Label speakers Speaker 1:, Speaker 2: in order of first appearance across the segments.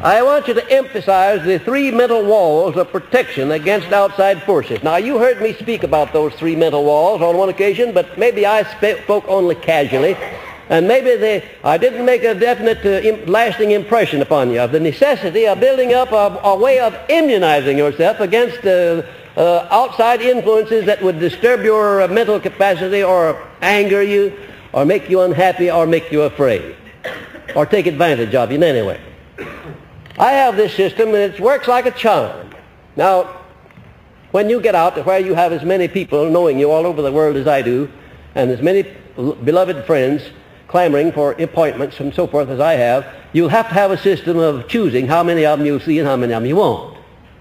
Speaker 1: I want you to emphasize the three mental walls of protection against outside forces. Now, you heard me speak about those three mental walls on one occasion, but maybe I spoke only casually, and maybe I didn't make a definite lasting impression upon you of the necessity of building up a way of immunizing yourself against outside influences that would disturb your mental capacity or anger you or make you unhappy or make you afraid or take advantage of you in any way. I have this system, and it works like a charm. Now, when you get out to where you have as many people knowing you all over the world as I do, and as many beloved friends clamoring for appointments and so forth as I have, you'll have to have a system of choosing how many of them you'll see and how many of them you won't.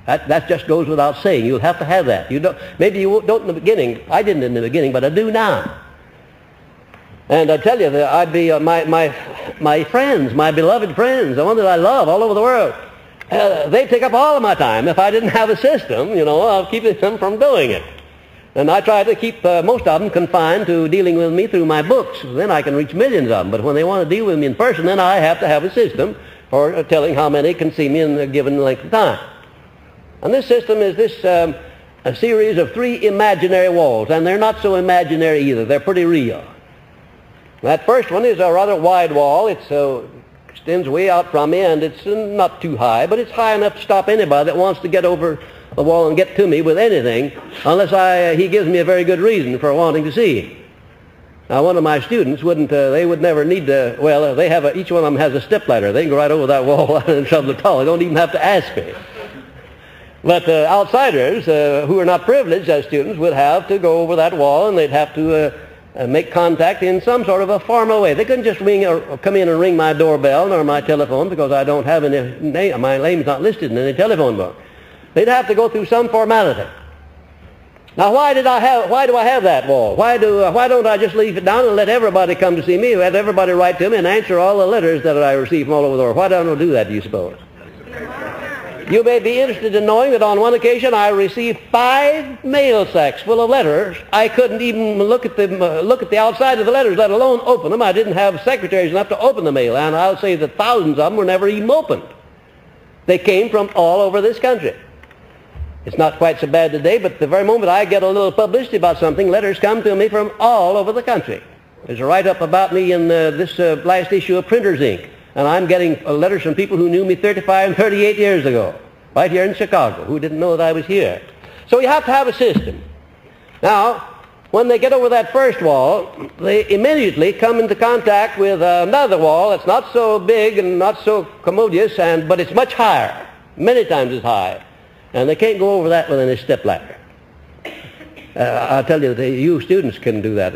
Speaker 1: That just goes without saying. You'll have to have that. Maybe you don't in the beginning. I didn't in the beginning, but I do now. And I tell you that I'd be my friends, my beloved friends, the ones that I love all over the world, they'd take up all of my time if I didn't have a system, of keeping them from doing it. And I try to keep most of them confined to dealing with me through my books. Then I can reach millions of them. But when they want to deal with me in person, then I have to have a system for telling how many can see me in a given length of time. And this system is a series of three imaginary walls, and they're not so imaginary either. They're pretty real. That first one is a rather wide wall. It extends way out from me, and it's not too high, but it's high enough to stop anybody that wants to get over the wall and get to me with anything, unless he gives me a very good reason for wanting to see him. Now, one of my students they would never need to, well, each one of them has a stepladder. They can go right over that wall and shove the tall. They don't even have to ask me. But outsiders who are not privileged as students would have to go over that wall, and they'd have to make contact in some sort of a formal way. They couldn't just come in and ring my doorbell or my telephone because I don't have any name. My name's not listed in any telephone book. They'd have to go through some formality. Now, why do I have that wall? Why don't I just leave it down and let everybody come to see me, let everybody write to me and answer all the letters that I receive from all over the world? Why don't I do that, do you suppose? You may be interested in knowing that on one occasion I received 5 mail sacks full of letters. I couldn't even look at the outside of the letters, let alone open them. I didn't have secretaries enough to open the mail, and I'll say that thousands of them were never even opened. They came from all over this country. It's not quite so bad today, but the very moment I get a little publicity about something, letters come to me from all over the country. There's a write-up about me in this last issue of Printer's Ink. And I'm getting letters from people who knew me 35 and 38 years ago, right here in Chicago, who didn't know that I was here. So you have to have a system. Now, when they get over that first wall, they immediately come into contact with another wall that's not so big and not so commodious, but it's much higher, many times as high. And they can't go over that with any stepladder. I'll tell you, you students couldn't do that,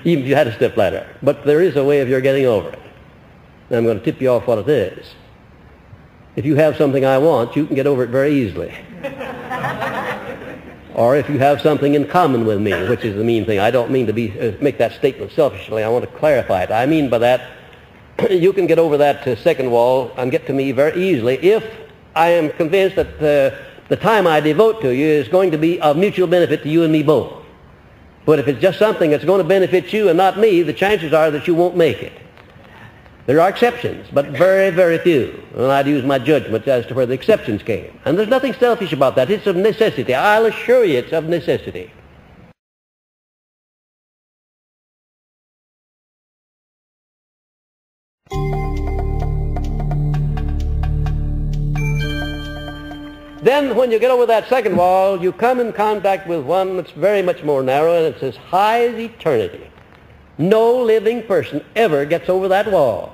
Speaker 1: even if you had a stepladder. But there is a way of your getting over it. And I'm going to tip you off what it is. If you have something I want, you can get over it very easily. Or if you have something in common with me, which is the mean thing. I don't mean to make that statement selfishly. I want to clarify it. I mean by that, you can get over that second wall and get to me very easily if I am convinced that the time I devote to you is going to be of mutual benefit to you and me both. But if it's just something that's going to benefit you and not me, the chances are that you won't make it. There are exceptions, but very, very few. And I'd use my judgment as to where the exceptions came. And there's nothing selfish about that. It's of necessity. I'll assure you it's of necessity. Then when you get over that second wall, you come in contact with one that's very much more narrow, and it's as high as eternity. No living person ever gets over that wall.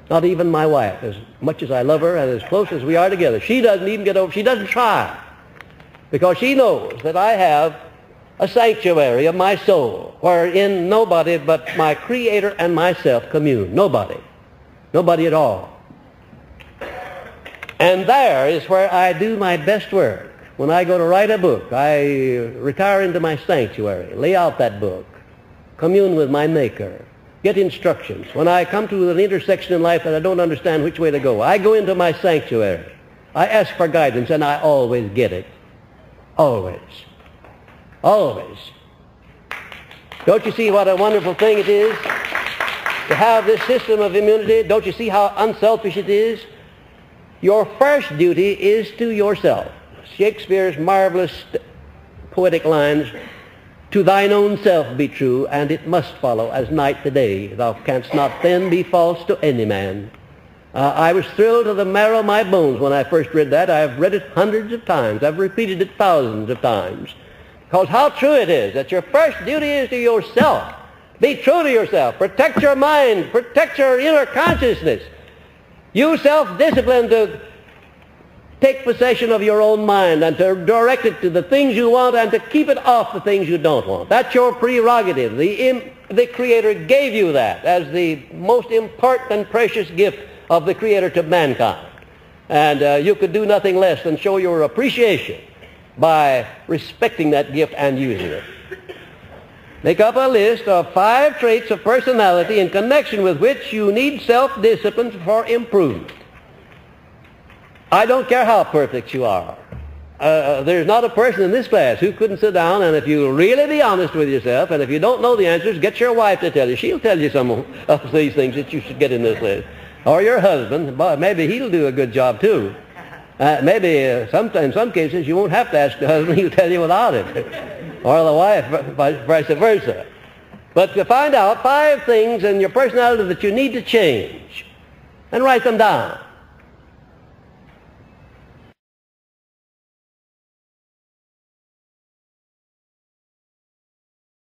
Speaker 1: Not even my wife, as much as I love her and as close as we are together. She doesn't even get over, she doesn't try. Because she knows that I have a sanctuary of my soul wherein nobody but my Creator and myself commune. Nobody. Nobody at all. And there is where I do my best work. When I go to write a book, I retire into my sanctuary, lay out that book, commune with my Maker, get instructions. When I come to an intersection in life that I don't understand which way to go, I go into my sanctuary. I ask for guidance, and I always get it. Always. Always. Don't you see what a wonderful thing it is to have this system of immunity? Don't you see how unselfish it is? your first duty is to yourself. Shakespeare's marvelous poetic lines, "To thine own self be true, and it must follow as night to day. Thou canst not then be false to any man." I was thrilled to the marrow of my bones when I first read that. I've read it hundreds of times. I've repeated it thousands of times. Because how true it is that your first duty is to yourself. Be true to yourself. Protect your mind. Protect your inner consciousness. Use self-discipline to take possession of your own mind and to direct it to the things you want and to keep it off the things you don't want. That's your prerogative. The Creator gave you that as the most important and precious gift of the Creator to mankind. And you could do nothing less than show your appreciation by respecting that gift and using it. Make up a list of 5 traits of personality in connection with which you need self-discipline for improvement. I don't care how perfect you are. There's not a person in this class who couldn't sit down, and if you really be honest with yourself, and if you don't know the answers, get your wife to tell you. She'll tell you some of these things that you should get in this list. Or your husband. Maybe he'll do a good job too. Maybe in some cases you won't have to ask the husband, he'll tell you without it. Or the wife, vice versa. But to find out 5 things in your personality that you need to change, and write them down.